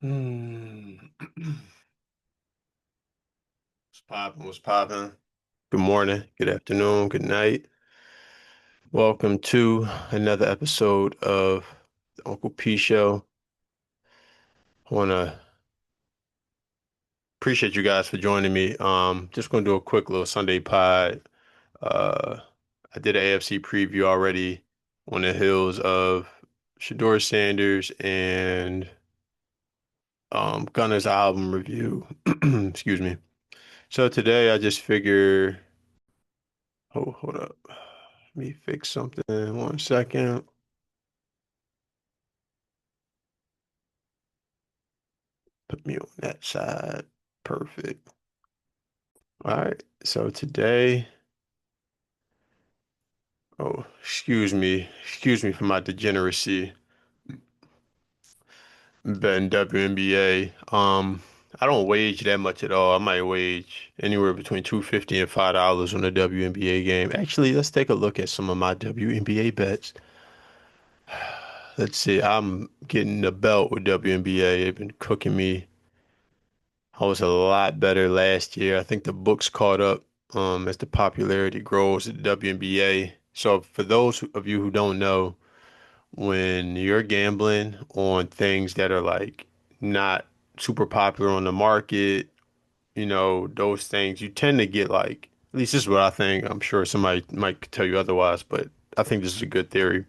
Hmm. What's popping? What's popping? Good morning, good afternoon, good night. Welcome to another episode of the Uncle P Show. I want to appreciate you guys for joining me. Just going to do a quick little Sunday pod. Uh, I did an AFC preview already on the heels of Shador Sanders and Gunna's album review. Excuse me. So today I just figure. Oh, hold up. Let me fix something. 1 second. Put me on that side. Perfect. All right. So today, oh, excuse me. Excuse me for my degeneracy. Betting WNBA. I don't wage that much at all. I might wage anywhere between 250 and $5 on a WNBA game. Actually, let's take a look at some of my WNBA bets. Let's see. I'm getting the belt with WNBA. They've been cooking me. I was a lot better last year. I think the books caught up as the popularity grows at the WNBA. So for those of you who don't know, when you're gambling on things that are like not super popular on the market, those things, you tend to get like, at least this is what I think. I'm sure somebody might tell you otherwise, but I think this is a good theory.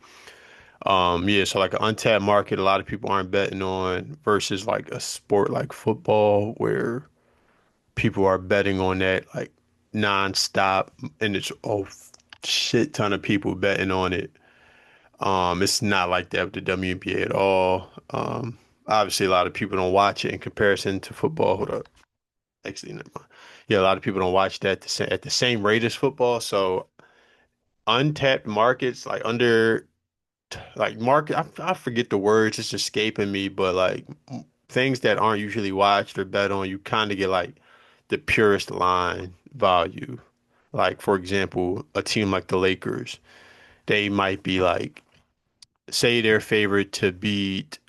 Yeah, so like an untapped market, a lot of people aren't betting on versus like a sport like football where people are betting on that like nonstop, and it's a shit ton of people betting on it. It's not like that with the WNBA at all. Obviously, a lot of people don't watch it in comparison to football. Hold up, actually, never mind. Yeah, a lot of people don't watch that at the same rate as football. So untapped markets, like under like market, I forget the words, it's escaping me, but like things that aren't usually watched or bet on, you kind of get like the purest line value. Like for example, a team like the Lakers, they might be like, say they're favored to beat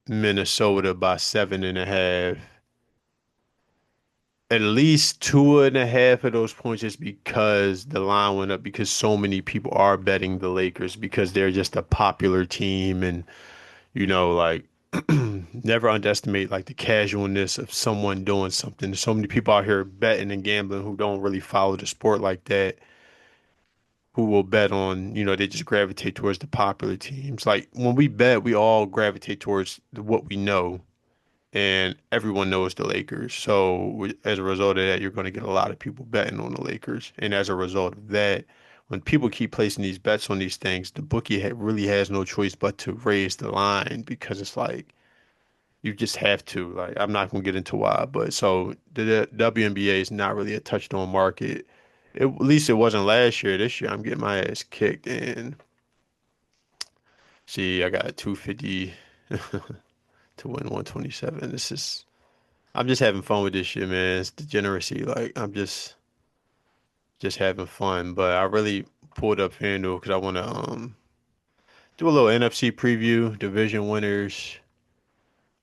Minnesota by 7.5. At least 2.5 of those points is because the line went up because so many people are betting the Lakers because they're just a popular team and like never underestimate like the casualness of someone doing something. There's so many people out here betting and gambling who don't really follow the sport like that, who will bet on, they just gravitate towards the popular teams. Like when we bet, we all gravitate towards what we know, and everyone knows the Lakers. So as a result of that, you're going to get a lot of people betting on the Lakers. And as a result of that, when people keep placing these bets on these things, the bookie really has no choice but to raise the line because it's like you just have to. Like, I'm not gonna get into why, but so the WNBA is not really a touchstone market. At least it wasn't last year. This year, I'm getting my ass kicked. And see, I got 250 to win 127. I'm just having fun with this shit, man. It's degeneracy. Like, I'm just having fun. But I really pulled up FanDuel because I want to do a little NFC preview, division winners,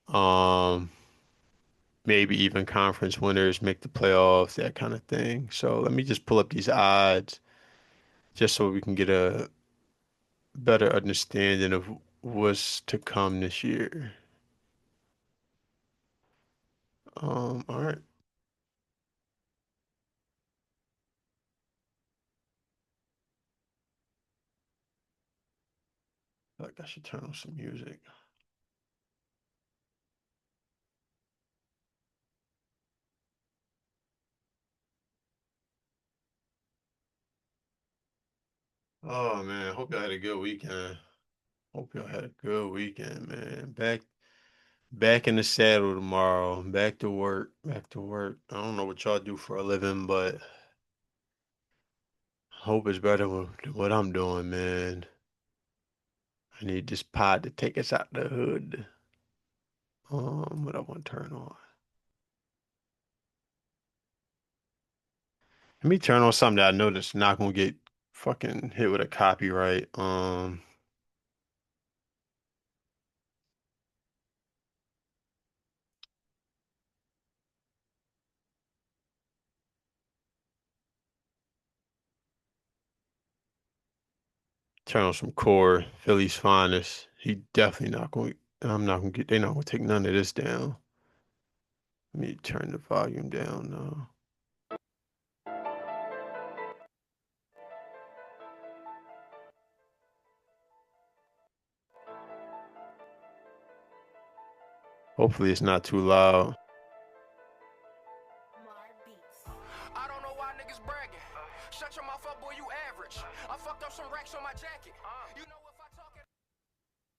um, maybe even conference winners make the playoffs, that kind of thing. So let me just pull up these odds just so we can get a better understanding of what's to come this year. All right. Like I should turn on some music. Oh man, hope y'all had a good weekend. Hope y'all had a good weekend, man. Back in the saddle tomorrow. Back to work. Back to work. I don't know what y'all do for a living, but hope it's better than what I'm doing, man. I need this pod to take us out the hood. What I want to turn on. Let me turn on something that I know that's not gonna get fucking hit with a copyright. Turn on some core, Philly's finest. He definitely not going. I'm not gonna get. They're not gonna take none of this down. Let me turn the volume down now. Hopefully it's not too loud. I don't know why niggas bragging. Shut your mouth up, boy, you average. I fucked up some racks on my jacket. You know if I talk it,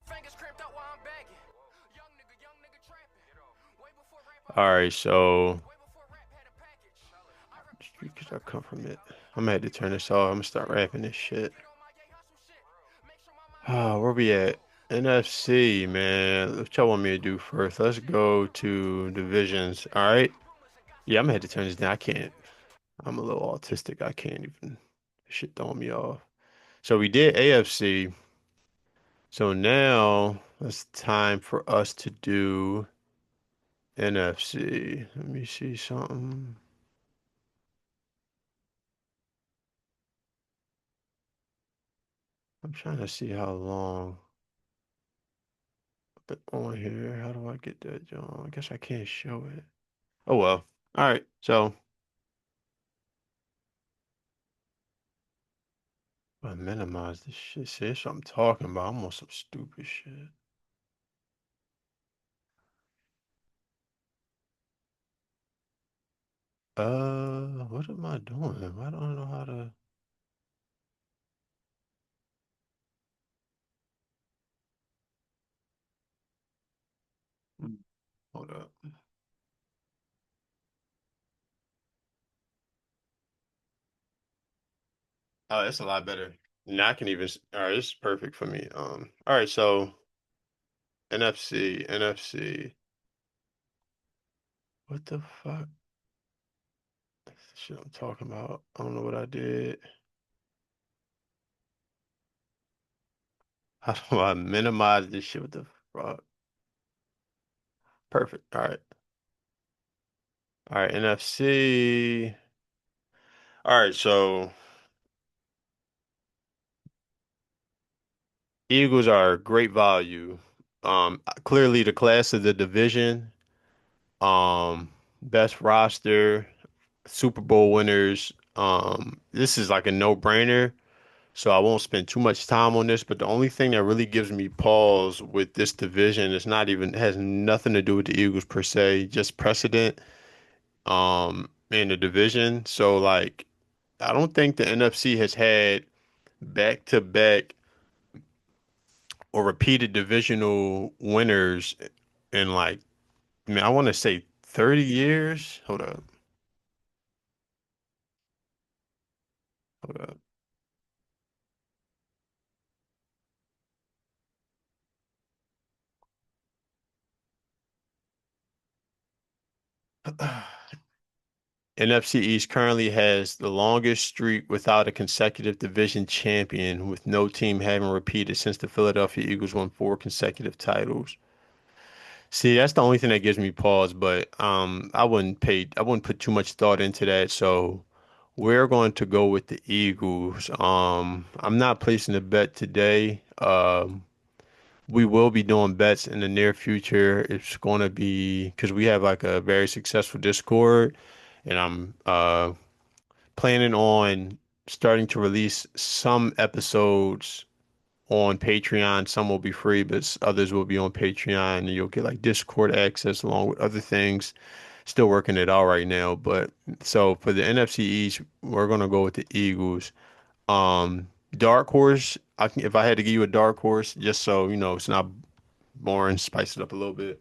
fingers cramped out while I'm bagging. Young nigga trapping. Way before rap, I All was right, so way before rap had a package. I represent because cause I I come come from from it. it. I'm gonna have to turn this off. I'm gonna start rapping this shit. Where we at? NFC, man. What y'all want me to do first? Let's go to divisions. All right. Yeah, I'm gonna have to turn this down. I can't. I'm a little autistic. I can't even. This shit throwing me off. So we did AFC. So now it's time for us to do NFC. Let me see something. I'm trying to see how long on here. How do I get that, John? I guess I can't show it. Oh well. All right. So I minimize this shit. See, that's what I'm talking about. I'm on some stupid shit. What am I doing? Why don't I know how to? Hmm, hold up. Oh, that's a lot better. Now I can even. All right, this is perfect for me. All right, so NFC, NFC. What the fuck? That's the shit I'm talking about. I don't know what I did. How do I minimize this shit? What the fuck? Perfect. All right. All right, NFC. All right, so Eagles are great value. Clearly the class of the division, best roster, Super Bowl winners. This is like a no-brainer, so I won't spend too much time on this, but the only thing that really gives me pause with this division is not even has nothing to do with the Eagles per se, just precedent in the division. So like I don't think the NFC has had back-to-back or repeated divisional winners in like, I mean, I want to say 30 years. Hold up. NFC East currently has the longest streak without a consecutive division champion, with no team having repeated since the Philadelphia Eagles won four consecutive titles. See, that's the only thing that gives me pause, but I wouldn't put too much thought into that. So we're going to go with the Eagles. I'm not placing a bet today. We will be doing bets in the near future. It's going to be because we have like a very successful Discord, and I'm planning on starting to release some episodes on Patreon. Some will be free, but others will be on Patreon, and you'll get like Discord access along with other things. Still working it out right now, but so for the NFC East, we're gonna go with the Eagles. Dark horse. If I had to give you a dark horse, just so you know, it's not boring, spice it up a little bit.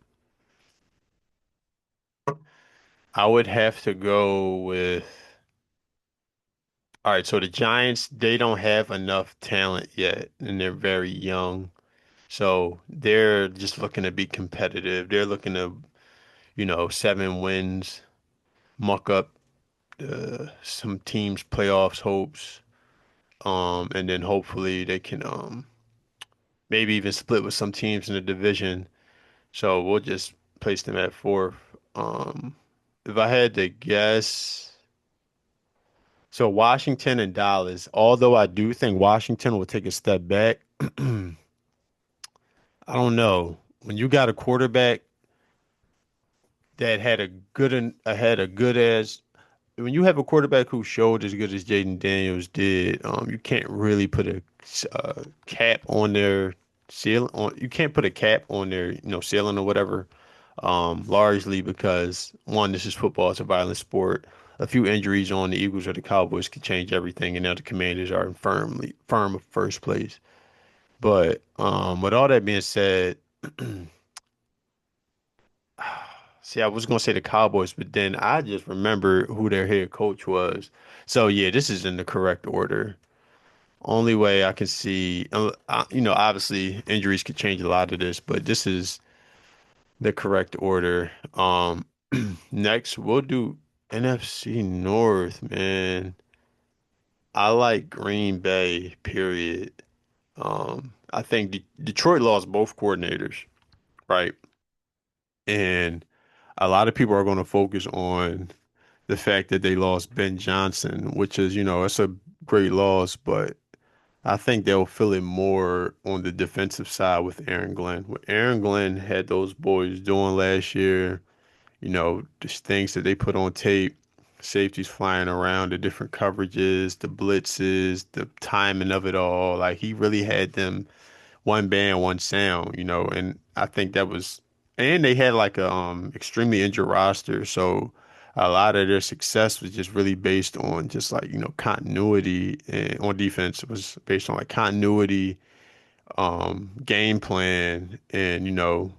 I would have to go with. All right, so the Giants, they don't have enough talent yet, and they're very young. So they're just looking to be competitive. They're looking to, 7 wins, muck up some teams' playoffs hopes, and then hopefully they can maybe even split with some teams in the division. So we'll just place them at fourth. If I had to guess, So Washington and Dallas, although I do think Washington will take a step back, I don't know. When you got a quarterback that had a good and had a good as when you have a quarterback who showed as good as Jaden Daniels did, you can't really put a cap on their ceiling. You can't put a cap on their ceiling or whatever. Largely because one, this is football; it's a violent sport. A few injuries on the Eagles or the Cowboys could change everything, and now the Commanders are in firm of first place. But with all that being said, see, I was gonna say the Cowboys, but then I just remember who their head coach was. So yeah, this is in the correct order. Only way I can see, obviously injuries could change a lot of this, but this is the correct order. Next we'll do NFC North, man. I like Green Bay, period. I think Detroit lost both coordinators, right? And a lot of people are going to focus on the fact that they lost Ben Johnson, which is, it's a great loss, but I think they'll feel it more on the defensive side with Aaron Glenn. What Aaron Glenn had those boys doing last year, just things that they put on tape, safeties flying around, the different coverages, the blitzes, the timing of it all. Like he really had them one band, one sound, and I think that was, and they had like a extremely injured roster, so a lot of their success was just really based on just like continuity, and on defense it was based on like continuity, game plan, and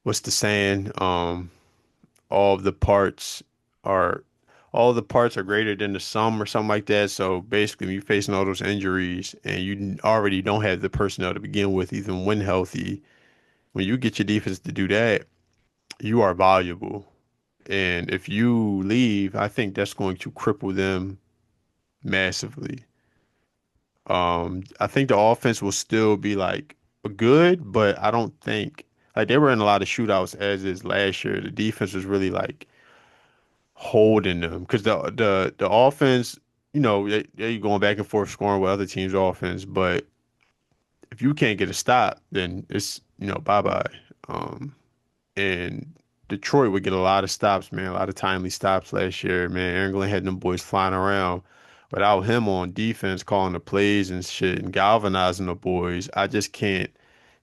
what's the saying? All of the parts are all the parts are greater than the sum or something like that. So basically, when you're facing all those injuries and you already don't have the personnel to begin with, even when healthy, when you get your defense to do that, you are valuable. And if you leave, I think that's going to cripple them massively. I think the offense will still be like good, but I don't think like they were in a lot of shootouts as is last year. The defense was really like holding them because the offense, they going back and forth scoring with other teams' offense, but if you can't get a stop, then it's bye bye. Um, and Detroit would get a lot of stops, man, a lot of timely stops last year, man. Aaron Glenn had them boys flying around. Without him on defense, calling the plays and shit and galvanizing the boys, I just can't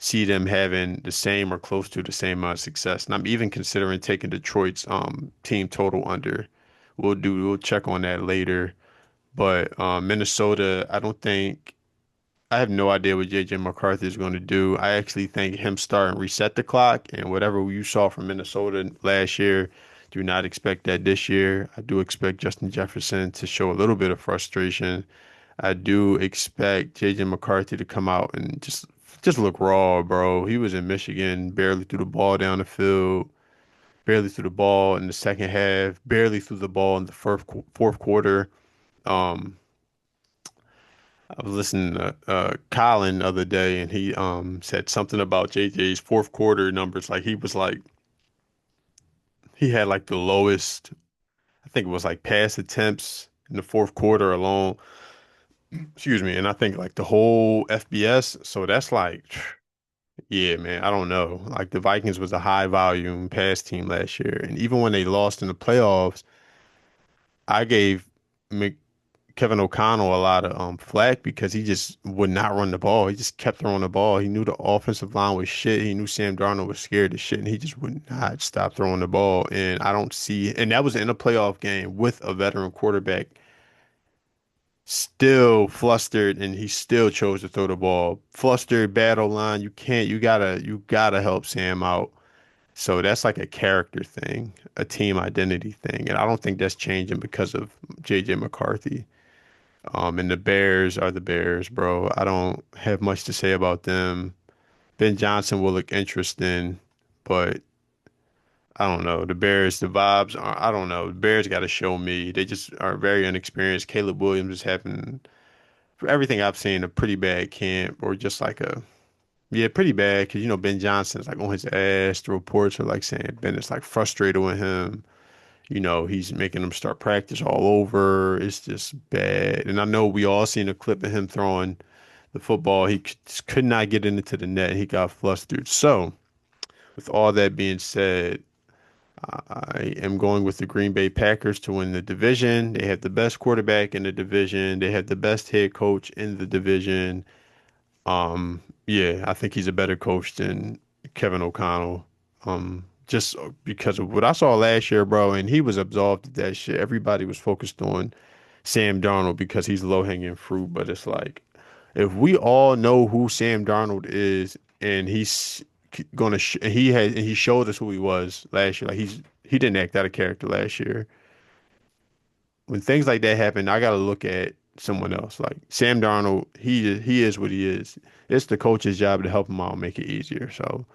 see them having the same or close to the same amount of success. And I'm even considering taking Detroit's team total under. We'll check on that later. But Minnesota, I have no idea what JJ McCarthy is going to do. I actually think him starting reset the clock and whatever you saw from Minnesota last year, do not expect that this year. I do expect Justin Jefferson to show a little bit of frustration. I do expect JJ McCarthy to come out and just look raw, bro. He was in Michigan, barely threw the ball down the field, barely threw the ball in the second half, barely threw the ball in the fourth quarter. Um, I was listening to Colin the other day, and he said something about JJ's fourth quarter numbers. Like he was like he had like the lowest. I think it was like pass attempts in the fourth quarter alone. Excuse me, and I think like the whole FBS. So that's like, yeah, man. I don't know. Like the Vikings was a high volume pass team last year, and even when they lost in the playoffs, I gave Kevin O'Connell a lot of flack because he just would not run the ball. He just kept throwing the ball. He knew the offensive line was shit. He knew Sam Darnold was scared of shit, and he just would not stop throwing the ball. And I don't see, and that was in a playoff game with a veteran quarterback, still flustered, and he still chose to throw the ball. Flustered, battle line. You gotta help Sam out. So that's like a character thing, a team identity thing, and I don't think that's changing because of JJ McCarthy. And the Bears are the Bears, bro. I don't have much to say about them. Ben Johnson will look interesting, but I don't know. The Bears, the vibes are, I don't know. The Bears got to show me. They just are very inexperienced. Caleb Williams is having, for everything I've seen, a pretty bad camp or just like yeah, pretty bad because, Ben Johnson's like on his ass. The reports are like saying Ben is like frustrated with him. He's making them start practice all over. It's just bad. And I know we all seen a clip of him throwing the football. Just could not get it into the net. He got flustered. So, with all that being said, I am going with the Green Bay Packers to win the division. They have the best quarterback in the division. They have the best head coach in the division. Yeah, I think he's a better coach than Kevin O'Connell. Just because of what I saw last year, bro, and he was absolved of that shit. Everybody was focused on Sam Darnold because he's low-hanging fruit, but it's like if we all know who Sam Darnold is and he's gonna sh he showed us who he was last year. Like he didn't act out of character last year. When things like that happen, I gotta look at someone else. Like Sam Darnold, he is what he is. It's the coach's job to help him out and make it easier. So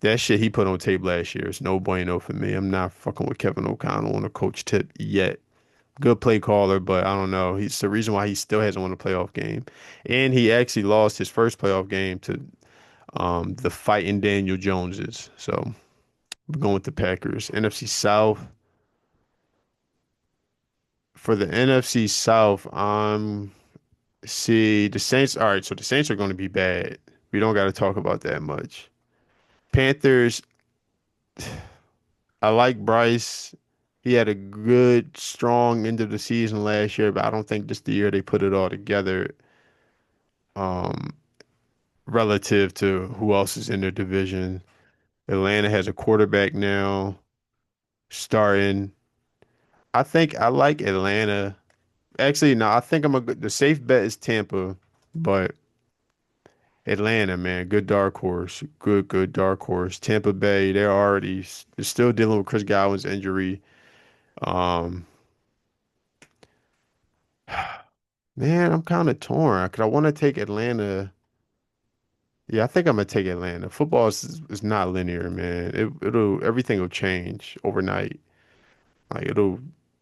that shit he put on tape last year is no bueno for me. I'm not fucking with Kevin O'Connell on a coach tip yet. Good play caller, but I don't know. He's the reason why he still hasn't won a playoff game. And he actually lost his first playoff game to the fighting Daniel Joneses. So we're going with the Packers. NFC South. For the NFC South, see the Saints. All right, so the Saints are going to be bad. We don't got to talk about that much. Panthers, I like Bryce. He had a good, strong end of the season last year, but I don't think this the year they put it all together. Um, Relative to who else is in their division. Atlanta has a quarterback now starting. I think I like Atlanta. Actually, no, I think the safe bet is Tampa, but Atlanta, man, good dark horse. Good dark horse. Tampa Bay, they're still dealing with Chris Godwin's injury. Um, man, I'm kind of torn because I want to take Atlanta. Yeah, I think I'm gonna take Atlanta. Football is not linear, man. It'll everything will change overnight. Like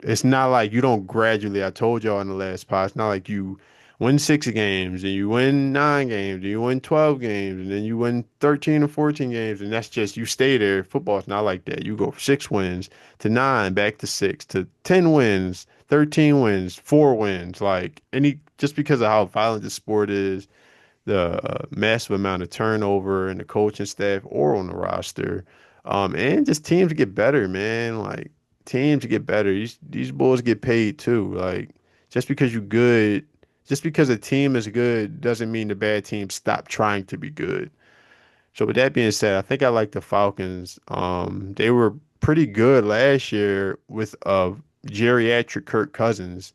it's not like you don't gradually. I told y'all in the last pod, it's not like you win 6 games and you win 9 games and you win 12 games and then you win 13 or 14 games and that's just you stay there. Football's not like that. You go 6 wins to nine, back to six to 10 wins, 13 wins, 4 wins. Like just because of how violent the sport is the massive amount of turnover in the coaching staff or on the roster. And just teams get better, man. Like teams get better. These boys get paid too. Like just because you good, just because a team is good doesn't mean the bad teams stop trying to be good. So with that being said, I think I like the Falcons. They were pretty good last year with geriatric Kirk Cousins.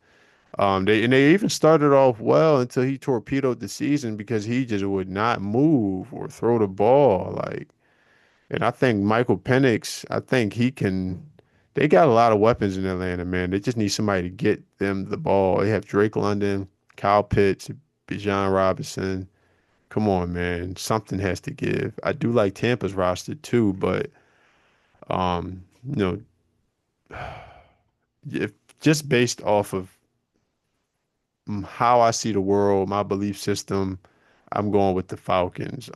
They even started off well until he torpedoed the season because he just would not move or throw the ball. And I think Michael Penix, I think he can. They got a lot of weapons in Atlanta, man. They just need somebody to get them the ball. They have Drake London, Kyle Pitts, Bijan Robinson. Come on, man. Something has to give. I do like Tampa's roster too, but um, you know, if just based off of how I see the world, my belief system, I'm going with the Falcons.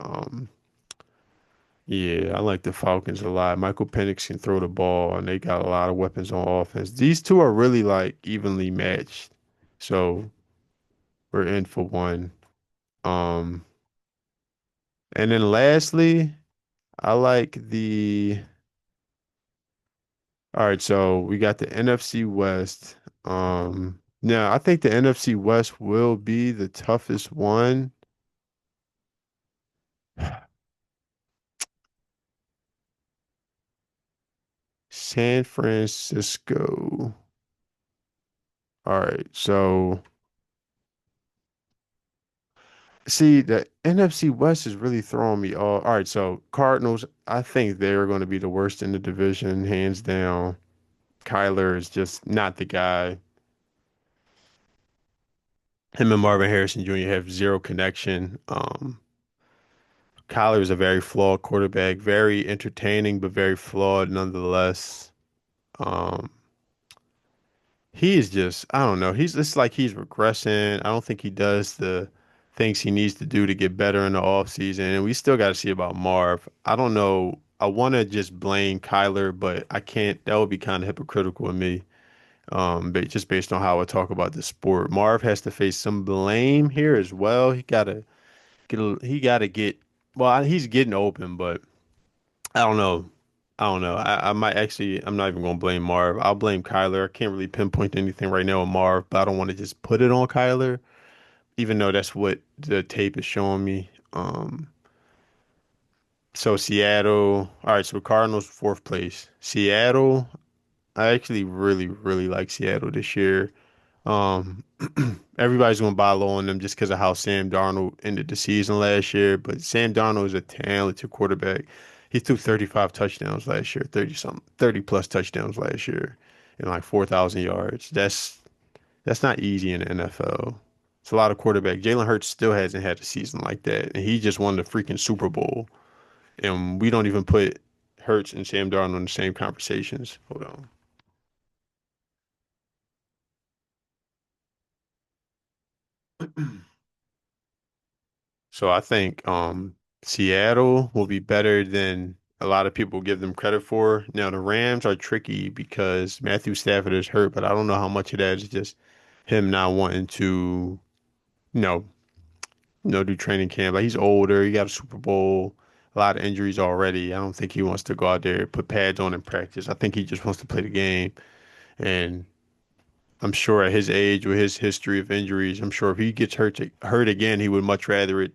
Yeah, I like the Falcons a lot. Michael Penix can throw the ball, and they got a lot of weapons on offense. These two are really like evenly matched, so we're in for one. Um, and then lastly, I like the. All right, so we got the NFC West. Now I think the NFC West will be the toughest one. San Francisco. All right, so see the NFC West is really throwing me off. All right, so Cardinals, I think they're going to be the worst in the division, hands down. Kyler is just not the guy. Him and Marvin Harrison Jr. have zero connection. Kyler is a very flawed quarterback, very entertaining, but very flawed nonetheless. Um, He is just, I don't know. It's like he's regressing. I don't think he does the things he needs to do to get better in the offseason. And we still got to see about Marv. I don't know. I want to just blame Kyler, but I can't. That would be kind of hypocritical of me. But just based on how I talk about the sport, Marv has to face some blame here as well. He gotta get. Well, he's getting open, but I don't know. I don't know. I might actually. I'm not even gonna blame Marv. I'll blame Kyler. I can't really pinpoint anything right now with Marv, but I don't want to just put it on Kyler, even though that's what the tape is showing me. So Seattle. All right. So Cardinals fourth place. Seattle. I actually really like Seattle this year. Um, Everybody's gonna buy low on them just because of how Sam Darnold ended the season last year. But Sam Darnold is a talented quarterback. He threw 35 touchdowns last year, 30 something, 30 plus touchdowns last year, and like 4,000 yards. That's not easy in the NFL. It's a lot of quarterback. Jalen Hurts still hasn't had a season like that, and he just won the freaking Super Bowl. And we don't even put Hurts and Sam Darnold in the same conversations. Hold on. So I think Seattle will be better than a lot of people give them credit for. Now the Rams are tricky because Matthew Stafford is hurt, but I don't know how much of that is just him not wanting to, you know, do training camp. Like he's older, he got a Super Bowl, a lot of injuries already. I don't think he wants to go out there, put pads on in practice. I think he just wants to play the game. And I'm sure at his age, with his history of injuries, I'm sure if he gets hurt again, he would much rather it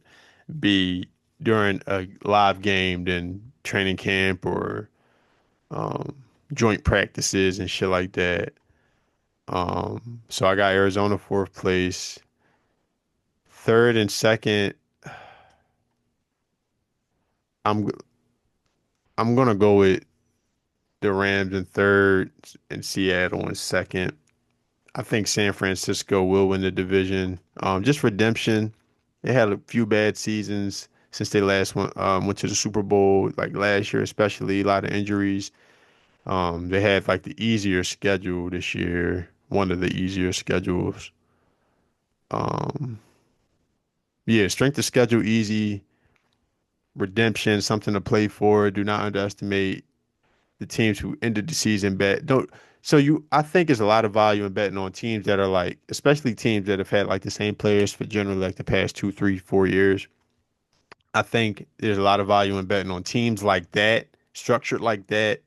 be during a live game than training camp or um, joint practices and shit like that. So I got Arizona fourth place, third and second. I'm I'm gonna go with the Rams in third and Seattle in second. I think San Francisco will win the division. Just redemption. They had a few bad seasons since they last went to the Super Bowl, like last year, especially a lot of injuries. They had like the easier schedule this year, one of the easier schedules. Um, yeah, strength of schedule easy, redemption, something to play for. Do not underestimate the teams who ended the season bad. Don't so you I think there's a lot of value in betting on teams that are like, especially teams that have had like the same players for generally like the past 2, 3, 4 years. I think there's a lot of value in betting on teams like that, structured like that,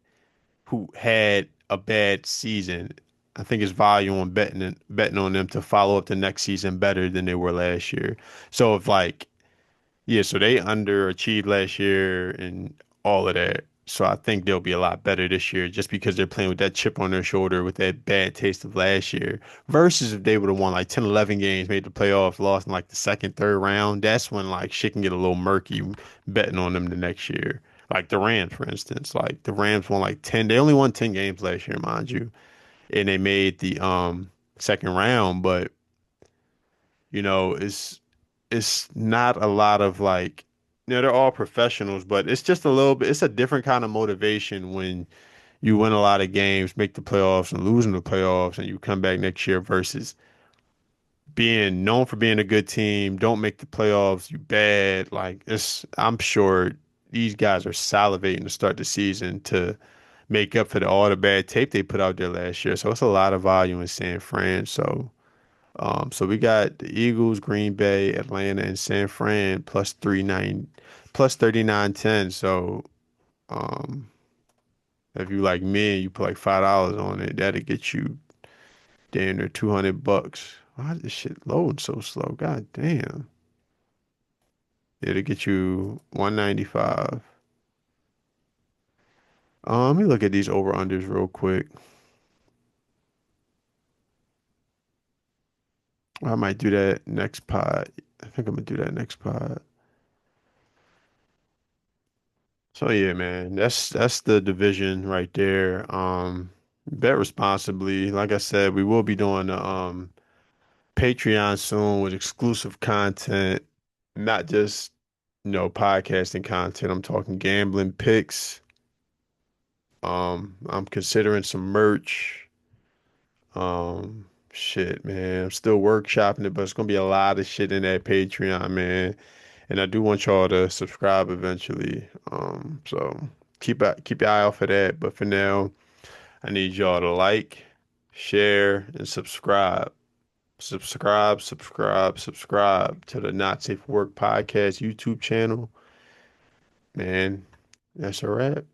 who had a bad season. I think it's value on betting on them to follow up the next season better than they were last year. So if like yeah, so they underachieved last year and all of that. So I think they'll be a lot better this year just because they're playing with that chip on their shoulder with that bad taste of last year. Versus if they would have won like 10, 11 games, made the playoffs, lost in like the second, third round, that's when like shit can get a little murky betting on them the next year. Like the Rams, for instance. Like the Rams won like 10, they only won 10 games last year, mind you. And they made the second round, but it's not a lot of like, they're all professionals, but it's just a little bit, it's a different kind of motivation when you win a lot of games, make the playoffs and losing the playoffs, and you come back next year versus being known for being a good team, don't make the playoffs, you bad. Like I'm sure these guys are salivating to start the season to make up for all the bad tape they put out there last year. So it's a lot of volume in San Fran. So we got the Eagles, Green Bay, Atlanta, and San Fran plus 39, plus 39.10. So um, if you like me and you put like $5 on it, that'll get you damn near $200. Why is this shit loading so slow? God damn. It'll get you 195. Let me look at these over unders real quick. I might do that next pod. I think I'm gonna do that next pod. So yeah, man, that's the division right there. Bet responsibly. Like I said, we will be doing the Patreon soon with exclusive content, not just podcasting content. I'm talking gambling picks. I'm considering some merch. Shit, man. I'm still workshopping it, but it's gonna be a lot of shit in that Patreon, man. And I do want y'all to subscribe eventually. So keep your eye out for that. But for now, I need y'all to like, share, and subscribe. Subscribe to the Not Safe for Work podcast YouTube channel. Man, that's a wrap.